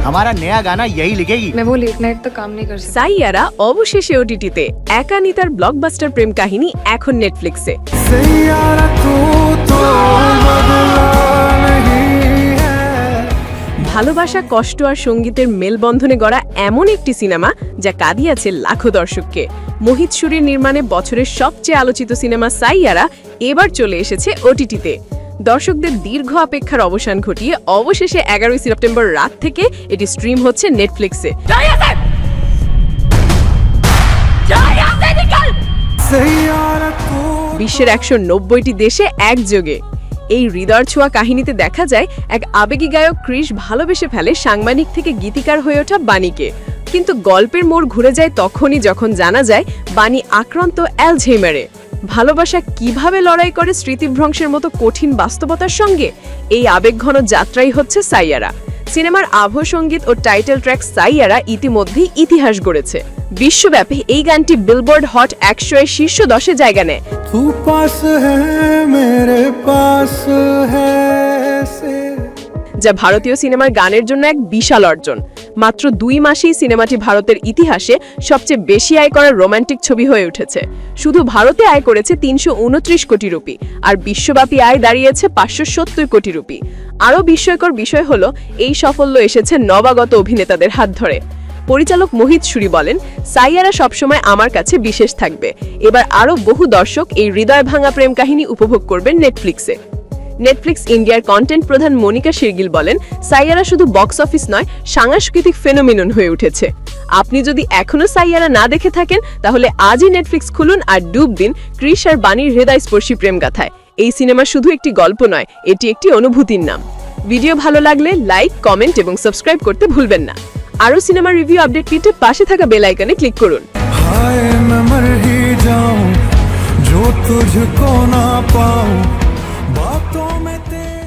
हमारा नया गाना यही लिखेगी। मैं वो लेट नाइट तक काम नहीं कर सकती। সাইয়ারা অবশেষে ওটিটিতে একা নিতার ব্লকবাস্টার প্রেম কাহিনী এখন নেটফ্লিক্সে। ভালোবাসা, কষ্ট আর সঙ্গীতের মেলবন্ধনে গড়া এমন একটি সিনেমা যা কাঁদিয়েছে লাখো দর্শককে। মোহিত সুরির নির্মাণে বছরের সবচেয়ে আলোচিত সিনেমা সাইয়ারা এবার চলে এসেছে ওটিটিতে। দর্শকদের দীর্ঘ অপেক্ষার অবসান ঘটিয়ে অবশেষে 11 সেপ্টেম্বর রাত থেকে এটি স্ট্রিম হচ্ছে নেটফ্লিক্সে। বিশ্বের 190টি দেশে একযোগে এই হৃদয় ছোঁয়া কাহিনীতে দেখা যায় এক আবেগী গায়ক ক্রিস ভালোবেসে ফেলে সাংবাদিক থেকে গীতিকার হয়ে ওঠা বাণীকে। কিন্তু গল্পের মোড় ঘুরে যায় তখনই যখন জানা যায় বাণী আক্রান্ত অ্যালঝেইমারে। ভালোবাসা কিভাবে লড়াই করে স্মৃতিভ্রংশের মতো কঠিন বাস্তবতার সঙ্গে, এই আবেগঘন যাত্রাই হচ্ছে সাইয়ারা। সিনেমার আবহ সঙ্গীত ও টাইটেল ট্র্যাক সাইয়ারা ইতিমধ্যেই ইতিহাস গড়েছে। বিশ্বব্যাপী এই গানটি বিলবোর্ড হট 100 এর শীর্ষ 10-এ জায়গা নেয়। যা ভারতীয় সিনেমার গানের জন্য এক বিশাল অর্জন। মাত্র 2 মাসেই সিনেমাটি ভারতের ইতিহাসে সবচেয়ে বেশি আয় করা রোমান্টিক ছবি হয়ে উঠেছে। শুধু ভারতে আয় করেছে 329 কোটি রুপি, আর বিশ্বব্যাপী আয় দাঁড়িয়েছে 570 কোটি রুপি। আরও বিস্ময়কর বিষয় হলো এই সাফল্য এসেছে নবাগত অভিনেতাদের হাত ধরে। পরিচালক মোহিত সুরি বলেন, সাইয়ারা সবসময় আমার কাছে বিশেষ থাকবে। এবার আরও বহু দর্শক এই হৃদয় ভাঙা প্রেম কাহিনী উপভোগ করবেন নেটফ্লিক্সে। নেটফ্লিক্স ইন্ডিয়ার কন্টেন্ট প্রধান মনিকা শিরগিল বলেন, সাইয়ারা শুধু বক্স অফিস নয়, সাংস্কৃতিক ফেনোমিনন হয়ে উঠেছে। আপনি যদি এখনো সাইয়ারা না দেখে থাকেন তাহলে আজই নেটফ্লিক্স খুলুন আর ডুব দিন ক্রিস আর বাণীর হৃদয়স্পর্শী প্রেম গাথায়। এই সিনেমা শুধু একটি গল্প নয়, এটি একটি অনুভূতির নাম। ভিডিও ভালো লাগলে লাইক, কমেন্ট এবং সাবস্ক্রাইব করতে ভুলবেন না। আরও সিনেমা রিভিউ আপডেট পেতে পাশে থাকা বেল আইকনে ক্লিক করুন। हाय मैं मर ही जाऊं जो तुझको ना पाऊं बातों में तेरे